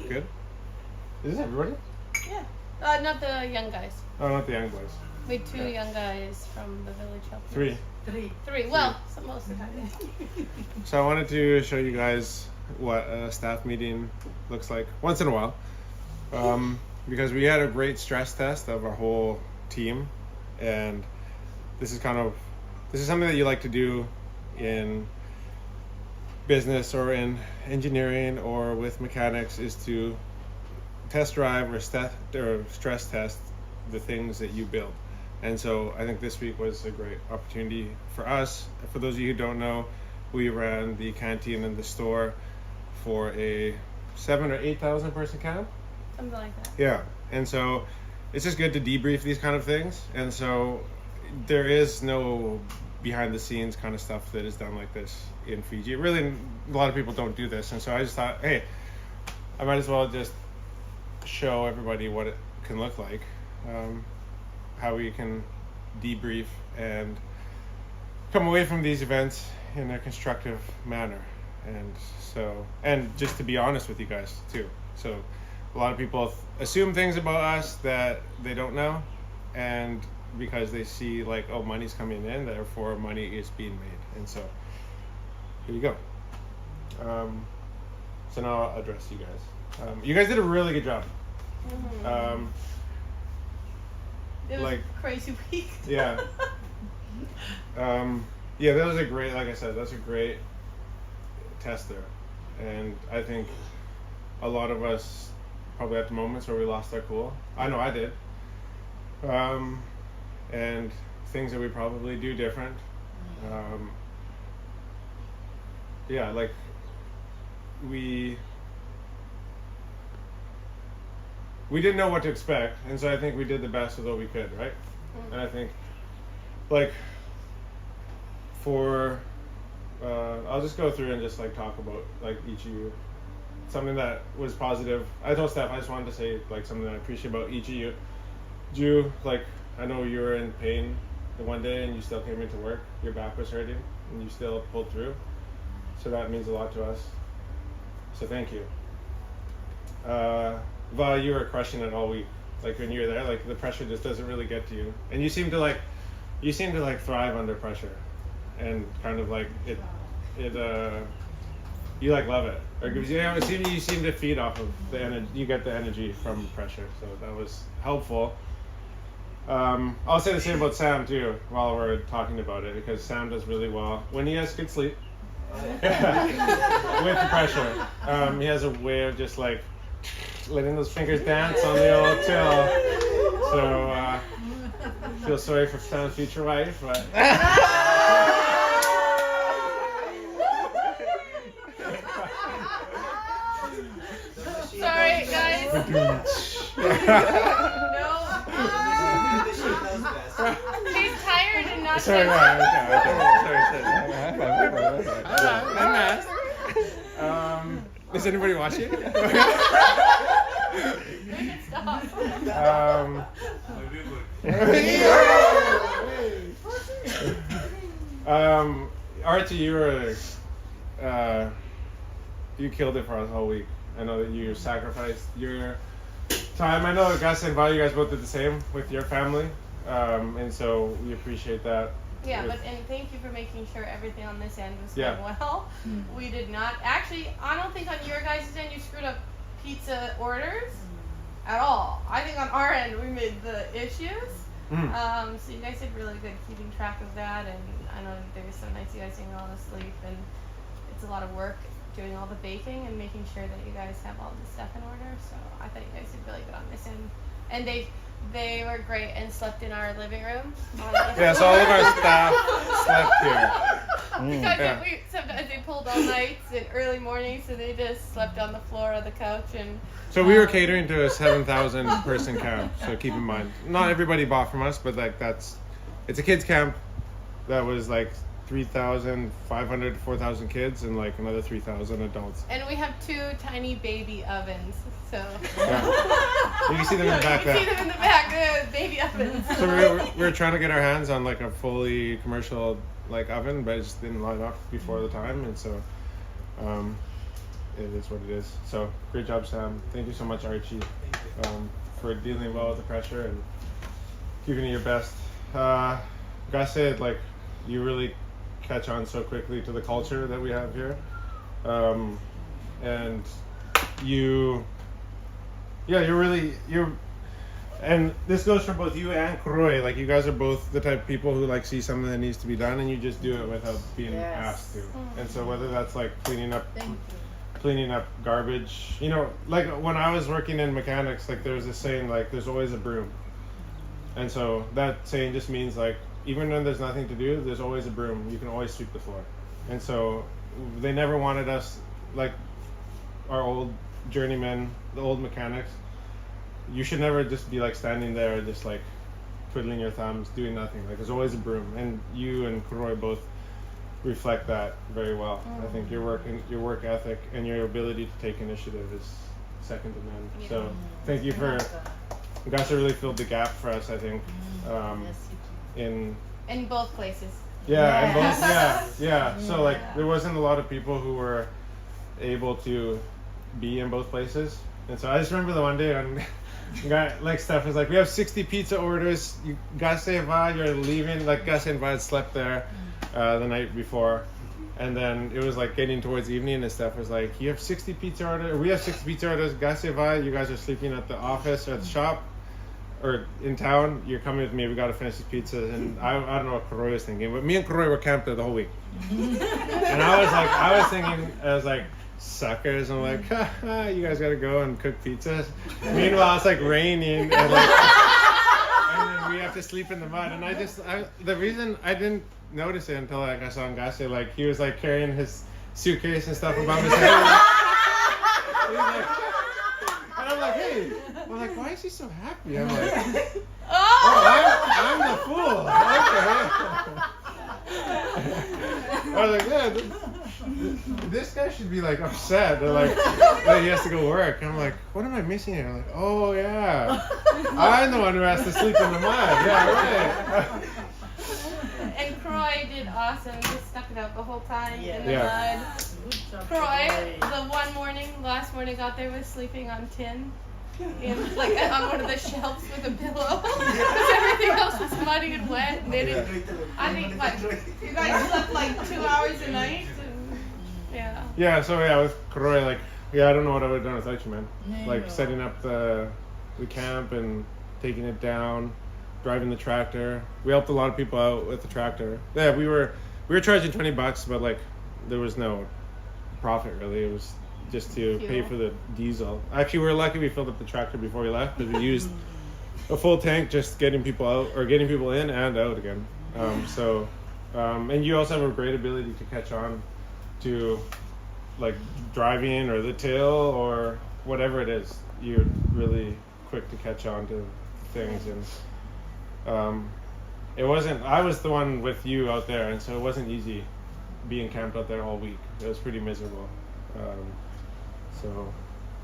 Good. Is this everybody? Yeah. Not the young guys. Oh, not the young boys. We had 2 young guys from the village helping. 3. 3. Well, most of the time. So I wanted to show you guys what a staff meeting looks like once in a while, because we had a great stress test of our whole team, and this is something that you like to do in business or in engineering or with mechanics, is to test drive or stress test the things that you build. And so I think this week was a great opportunity for us. For those of you who don't know, we ran the canteen and the store for a 7,000 or 8,000 person camp. Something like that. Yeah, and so it's just good to debrief these kind of things. And so there is no behind the scenes kind of stuff that is done like this in Fiji. Really, a lot of people don't do this. And so I just thought, hey, I might as well just show everybody what it can look like, how we can debrief and come away from these events in a constructive manner. And just to be honest with you guys too. So a lot of people assume things about us that they don't know, and because they see like, oh, money's coming in, therefore money is being made. And so here you go. So now I'll address you guys. You guys did a really good job. Mm-hmm. It was a crazy week. Yeah. Yeah, that was a great, like I said, that's a great test there. And I think a lot of us probably had the moments where we lost our cool. I know I did. And things that we probably do different. Yeah, like we didn't know what to expect, and so I think we did the best with what we could, right? Mm-hmm. And I think, like, I'll just go through and just like talk about like each of you. Something that was positive. I told Steph I just wanted to say like something that I appreciate about each of you. Drew, like, I know you were in pain the one day and you still came into work. Your back was hurting and you still pulled through. So that means a lot to us. So thank you. Val, you were crushing it all week. Like when you were there, like the pressure just doesn't really get to you. And you seem to thrive under pressure. And kind of like you like love it. Or you seem to feed off of the energy. You get the energy from pressure. So that was helpful. I'll say the same about Sam too while we're talking about it, because Sam does really well when he has good sleep. With the pressure. He has a way of just like letting those fingers dance on the old till. So feel sorry for Sam's future wife, but sorry guys. No. He's tired and not sorry. Is anybody watching? Stop. Archie, you killed it for us all week. I know that you sacrificed your time. I know Gus and Val, you guys both did the same with your family, and so we appreciate that. Yeah, and thank you for making sure everything on this end was going well. Mm-hmm. We did not. Actually, I don't think on your guys' end you screwed up pizza orders at all. I think on our end we made the issues. Mm-hmm. So you guys did really good keeping track of that, and I know there's some nights you guys didn't all asleep, and it's a lot of work doing all the baking and making sure that you guys have all the stuff in order. So I thought you guys did really good on this end. And they were great and slept in our living room. Yeah, so all of our staff slept here. Because sometimes they pulled all nights and early mornings, so they just slept on the floor of the couch. And so we were catering to a 7,000 person camp. So keep in mind, not everybody bought from us, but like it's a kids camp that was like 3,500 to 4,000 kids and like another 3,000 adults. And we have 2 tiny baby ovens, so you can see them in the back there. You can see them in the back, baby ovens. So we were trying to get our hands on like a fully commercial like oven, but it just didn't line up before the time, and so it is what it is. So great job, Sam. Thank you so much, Archie, for dealing well with the pressure and giving it your best. Gotta say, like, you really catch on so quickly to the culture that we have here, and you're and this goes for both you and Kroy. Like, you guys are both the type of people who like see something that needs to be done and you just do it without being asked to. And so whether that's like cleaning up garbage, you know, like when I was working in mechanics, like there's this saying, like, there's always a broom. And so that saying just means, like, even when there's nothing to do, there's always a broom. You can always sweep the floor. And so they never wanted us, like our old journeymen, the old mechanics, you should never just be like standing there just like twiddling your thumbs doing nothing. Like, there's always a broom, and you and Kroy both reflect that very well. I think your work ethic and your ability to take initiative is second to none. So thank you for, you guys have really filled the gap for us, I think, in both places. Yeah, and both, so like there wasn't a lot of people who were able to be in both places. And so I just remember the one day when like Steph was like, we have 60 pizza orders, you guys say bye, you're leaving. Like, Gus and I had slept there the night before, and then it was like getting towards evening, and Steph was like, you have 60 pizza orders, or we have 60 pizza orders, guys say bye, you guys are sleeping at the office or at the shop or in town, you're coming with me, we got to finish these pizzas. And I don't know what Kroy was thinking, but me and Kroy were camped there the whole week. And I was thinking, suckers. I'm like, you guys gotta go and cook pizzas. Meanwhile, it's like raining, and then we have to sleep in the mud. And the reason I didn't notice it until like I saw Ngase, like he was like carrying his suitcase and stuff above his head. And I'm like, hey, why is he so happy? I'm like, I'm the fool. Okay. I was like, yeah. This guy should be like upset that he has to go work. I'm like, what am I missing here? I'm like, oh yeah, I'm the one who has to sleep in the mud. Yeah, right. And Kroy did awesome. Just stuck it out the whole time in the mud. Kroy, last morning, got there was sleeping on tin. Like on one of the shelves with a pillow, because everything else was muddy and wet. And they didn't. I think you guys slept like 2 hours a night. Yeah, so with Kroy, I don't know what I would have done without you, man. Setting up the camp and taking it down, driving the tractor. We helped a lot of people out with the tractor. Yeah, we were charging $20, but like there was no profit really. It was just to pay for the diesel. Actually, we were lucky we filled up the tractor before we left, because we used a full tank just getting people out, or getting people in and out again. And you also have a great ability to catch on to like driving or the till or whatever it is. You're really quick to catch on to things, and it wasn't, I was the one with you out there, and so it wasn't easy being camped out there all week. It was pretty miserable. So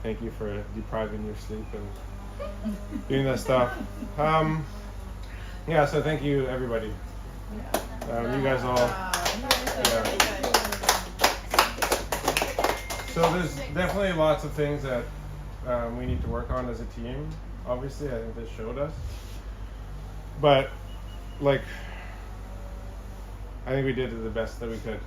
thank you for depriving your sleep and doing that stuff. So thank you everybody. You guys all. So there's definitely lots of things that we need to work on as a team. Obviously, I think this showed us. But I think we did the best that we could.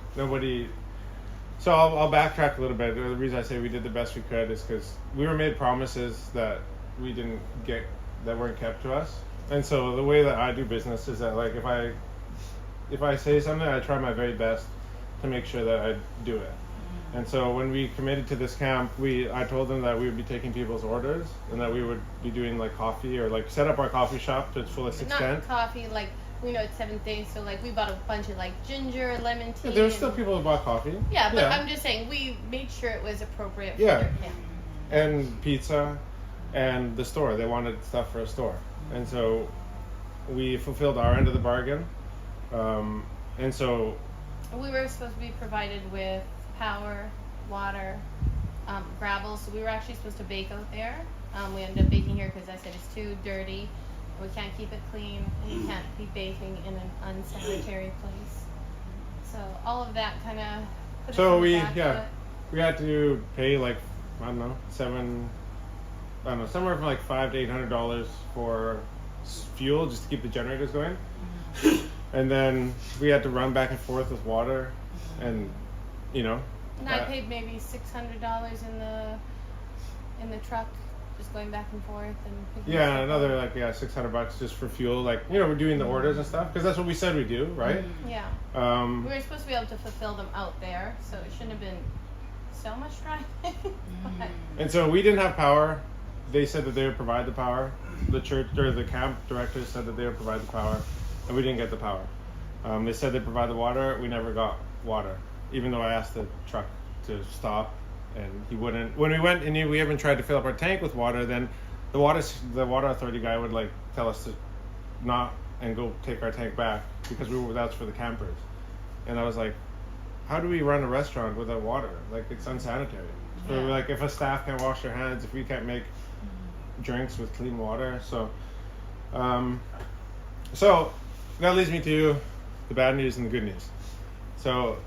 So I'll backtrack a little bit. The reason I say we did the best we could is because we were made promises that we didn't get, that weren't kept to us. And so the way that I do business is that if I say something, I try my very best to make sure that I do it. And so when we committed to this camp, I told them that we would be taking people's orders, and that we would be doing coffee, or set up our coffee shop to its fullest extent. Not coffee, we know it's 7th day, so we bought a bunch of ginger, lemon tea. Yeah, there were still people who bought coffee. Yeah, but I'm just saying we made sure it was appropriate for their camp. And pizza, and the store. They wanted stuff for a store, and so we fulfilled our end of the bargain. And so we were supposed to be provided with power, water, gravel. So we were actually supposed to bake out there. We ended up baking here because I said it's too dirty. We can't keep it clean, and you can't be baking in an unsanitary place. So all of that kind of put us on the back foot. we had to pay like, I don't know, somewhere from like $500 to $800 for fuel just to keep the generators going. And then we had to run back and forth with water, and you know. And I paid maybe $600 in the truck, just going back and forth and picking yeah, another like $600 just for fuel. Like, you know, we're doing the orders and stuff because that's what we said we do, right? Yeah. We were supposed to be able to fulfill them out there, so it shouldn't have been so much driving. And so we didn't have power. They said that they would provide the power. The church or the camp directors said that they would provide the power, and we didn't get the power. They said they provide the water. We never got water, even though I asked the truck to stop, and he wouldn't. When we went and we even tried to fill up our tank with water, then the water authority guy would like tell us to not and go take our tank back because that's for the campers. And I was like, how do we run a restaurant without water? Like, it's unsanitary. So like, if a staff can't wash their hands, if we can't make drinks with clean water, so that leads me to the bad news and the good news. So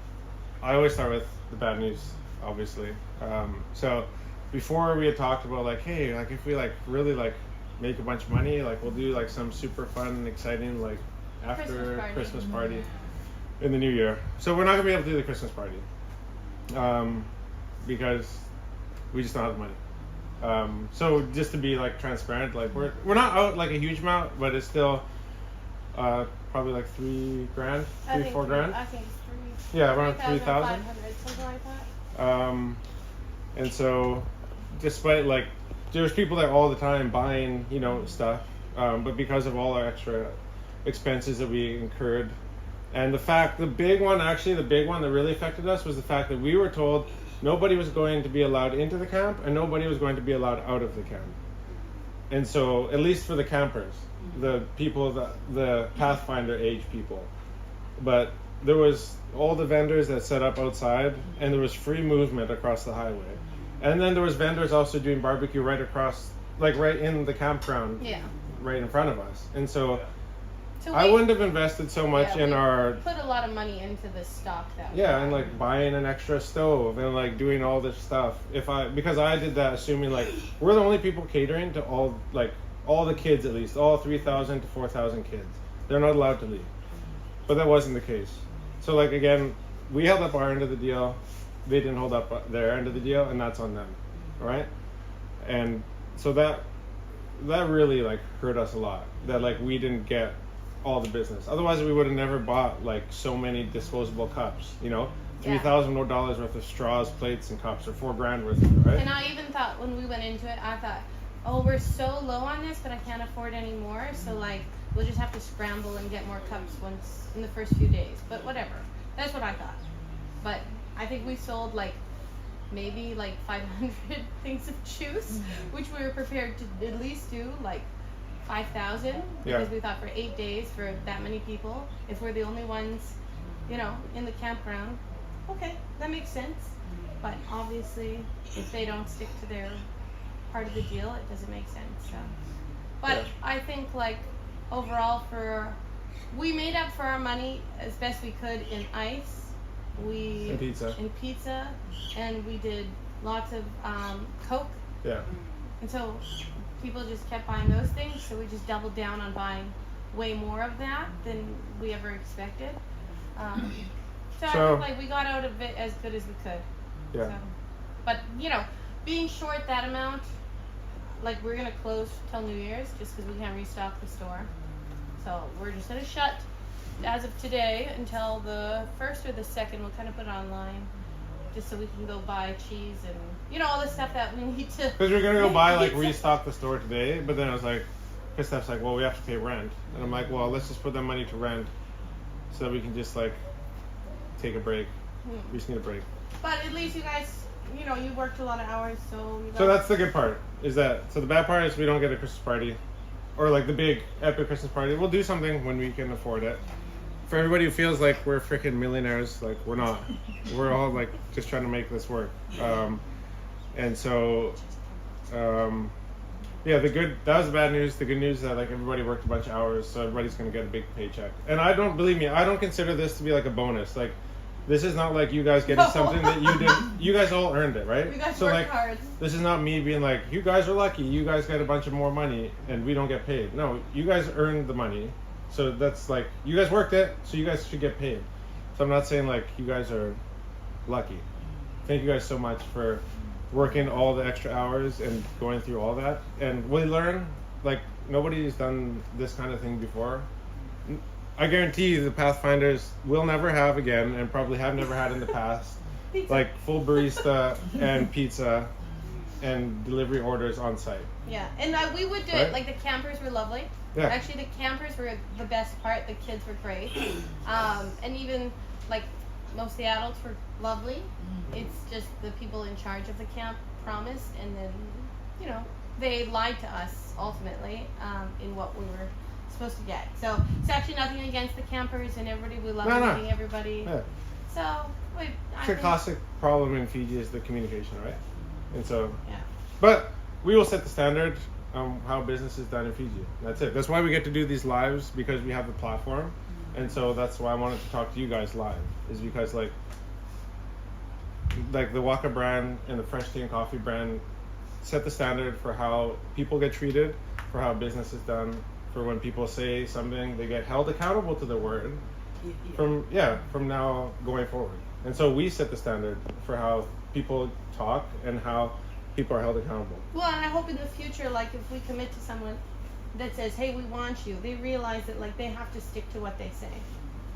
I always start with the bad news, obviously. So before we had talked about like, hey, like if we like really like make a bunch of money, like we'll do like some super fun, exciting like after Christmas party in the new year. So we're not gonna be able to do the Christmas party because we just don't have the money. So just to be like transparent, like we're not out like a huge amount, but it's still probably like $3,000, $4 grand. I think it's Yeah, around 3,000. Something like that. And so, despite like, there's people there all the time buying, you know, stuff, but because of all our extra expenses that we incurred, and the big one that really affected us was the fact that we were told nobody was going to be allowed into the camp and nobody was going to be allowed out of the camp. And so, at least for the campers, the people, the Pathfinder age people, but there was all the vendors that set up outside, and there was free movement across the highway. And then there was vendors also doing barbecue right across, like right in the campground, right in front of us. And so I wouldn't have invested so much in our... put a lot of money into the stock that we and like buying an extra stove and like doing all this stuff. Because I did that assuming like we're the only people catering to all the kids, at least all 3,000 to 4,000 kids. They're not allowed to leave. But that wasn't the case. So like again, we held up our end of the deal. They didn't hold up their end of the deal, and that's on them. All right? And so that really like hurt us a lot. That like we didn't get all the business. Otherwise, we would have never bought like so many disposable cups. You know, $3,000 worth of straws, plates, and cups, or $4 grand worth of it, right? And I even thought when we went into it, I thought, oh, we're so low on this, but I can't afford any more. So like we'll just have to scramble and get more cups once in the first few days. But whatever. That's what I thought. But I think we sold like maybe like 500 things of juice, which we were prepared to at least do like 5,000 because we thought for 8 days for that many people, if we're the only ones, you know, in the campground, okay, that makes sense. But obviously, if they don't stick to their part of the deal, it doesn't make sense. So. But I think like overall we made up for our money as best we could in ice. In pizza, and we did lots of Coke. Yeah. And so people just kept buying those things, so we just doubled down on buying way more of that than we ever expected. So I think like we got out of it as good as we could. Yeah. So, but you know, being short that amount, like we're gonna close till New Year's just because we can't restock the store. So we're just gonna shut as of today until the 1st or the 2nd. We'll kind of put it online just so we can go buy cheese and, you know, all the stuff that we need to. Because we're gonna go buy like restock the store today, but then I was like, Kristaph's like, well, we have to pay rent, and I'm like, well, let's just put that money to rent so that we can just like take a break. We just need a break. But at least you guys, you know, you worked a lot of hours, so. So that's the good part. Is that so? The bad part is we don't get a Christmas party, or like the big epic Christmas party. We'll do something when we can afford it. For everybody who feels like we're freaking millionaires, like we're not. We're all like just trying to make this work. And so, that was the bad news. The good news is that like everybody worked a bunch of hours, so everybody's gonna get a big paycheck. And I don't consider this to be like a bonus. Like This is not like you guys getting something that you didn't. You guys all earned it, right? You guys so worked like, hard. this is not me being like, you guys are lucky. You guys get a bunch of more money, and we don't get paid. No, you guys earned the money. So that's like, you guys worked it, so you guys should get paid. So I'm not saying like you guys are lucky. Thank you guys so much for working all the extra hours and going through all that. And we learn, like, nobody's done this kind of thing before. I guarantee you the Pathfinders will never have again, and probably have never had in the past, like full barista and pizza and delivery orders on site. Yeah, and we would do it, like the campers were lovely. Yeah. Actually, the campers were the best part. The kids were great. And even, like, most of the adults were lovely. It's just the people in charge of the camp promised, and then, you know, they lied to us, ultimately, in what we were supposed to get. So, it's actually nothing against the campers and everybody. We love meeting everybody. Yeah. So, it's a classic problem in Fiji is the communication, right? And so, but we will set the standard on how business is done in Fiji. That's it. That's why we get to do these lives, because we have the platform. And so that's why I wanted to talk to you guys live, is because like the Waka brand and the Fresh Tea and Coffee brand set the standard for how people get treated, for how business is done, for when people say something, they get held accountable to their word from now going forward. And so we set the standard for how people talk and how people are held accountable. Well, and I hope in the future, like if we commit to someone that says, hey, we want you, they realize that like they have to stick to what they say.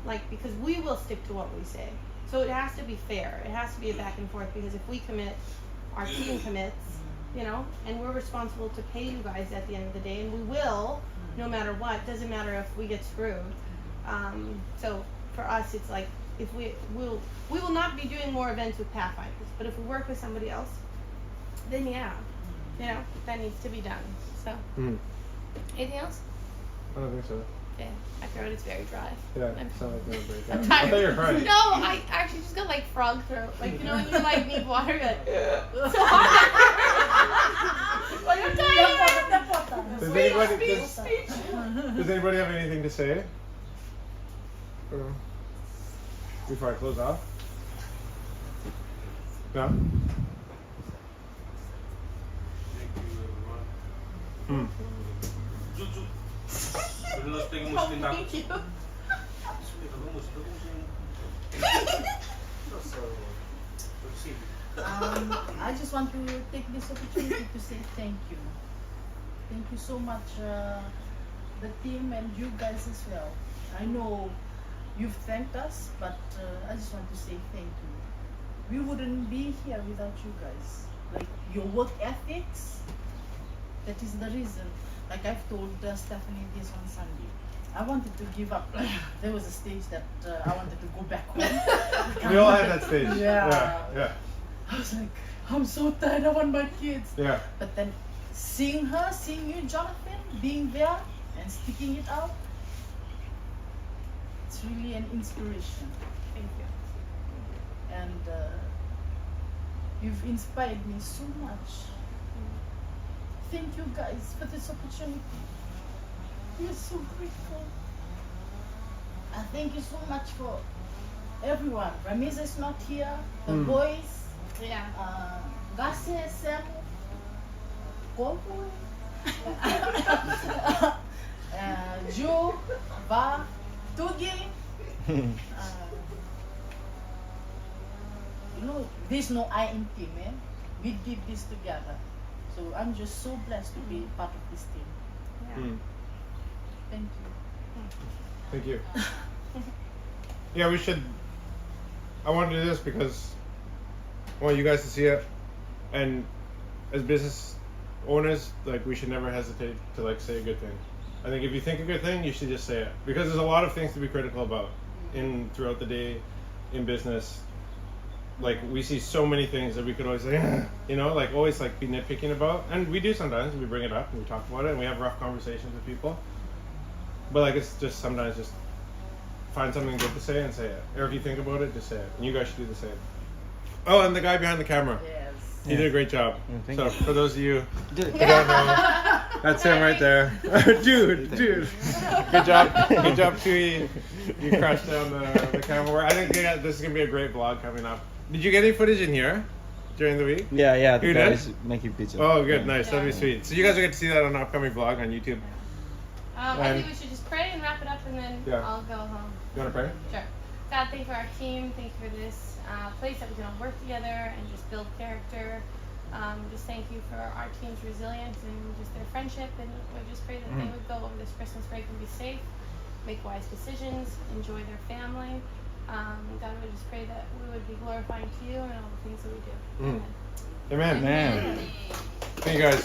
Like, because we will stick to what we say. So it has to be fair. It has to be a back and forth, because if we commit, our team commits, you know, and we're responsible to pay you guys at the end of the day, and we will, no matter what. Doesn't matter if we get screwed. So for us, it's like, if we will not be doing more events with Pathfinders, but if we work with somebody else, then you know, that needs to be done. So, anything else? I don't think so. Yeah, my throat is very dry. Yeah, it sounds like a break. I'm tired. I thought you were crying. No, I actually just got like frog throat. Like, you know when you like need water, but so hard. Like, I'm tired. Does anybody have anything to say? Before I close off? No? Thank you. I just want to take this opportunity to say thank you. Thank you so much, the team and you guys as well. I know you've thanked us, but I just want to say thank you. We wouldn't be here without you guys. Like your work ethics, that is the reason. Like I've told Stephanie this on Sunday. I wanted to give up. There was a stage that I wanted to go back home. We all had that stage. Yeah. I was like, I'm so tired, I want my kids. Yeah. But then seeing you, Jonathan, being there and sticking it out, it's really an inspiration. Thank you. And you've inspired me so much. Thank you guys for this opportunity. We are so grateful. And thank you so much for everyone. Ramiz is not here. The boys. Yeah. Gase, Sam, Gogo, Joe, Va, Tugi. You know, there's no I in team, eh? We did this together. So I'm just so blessed to be part of this team. Yeah. Thank you. Thank you. Yeah, we should. I want to do this because I want you guys to see it, and as business owners, like we should never hesitate to like say a good thing. I think if you think a good thing, you should just say it, because there's a lot of things to be critical about throughout the day in business. Like we see so many things that we could always say, you know, like always like be nitpicking about, and we do sometimes. We bring it up and we talk about it, and we have rough conversations with people. But like it's just sometimes just find something good to say and say it, or if you think about it, just say it. And you guys should do the same. Oh, and the guy behind the camera. Yes. He did a great job. Thank So you. for those of you Did it. who don't know, That's him right there. dude. Good job, Tui. You crushed down the camera work. I think this is gonna be a great vlog coming up. Did you get any footage in here during the week? Yeah, the You guys did? making pizza. Oh, good, Yeah. nice. That'd be sweet. So you guys will get to see that on an upcoming vlog on YouTube. I think we should just pray and wrap it up, and then Yeah. I'll go home. You wanna pray? Sure. God, thank you for our team. Thank you for this place that we can all work together and just build character. Just thank you for our team's resilience and just their friendship. And we just pray that they would go over this Christmas break and be safe, make wise decisions, enjoy their family. God, we just pray that we would be glorifying to you and all the things that we do. Amen. Amen. Man. Thank you guys.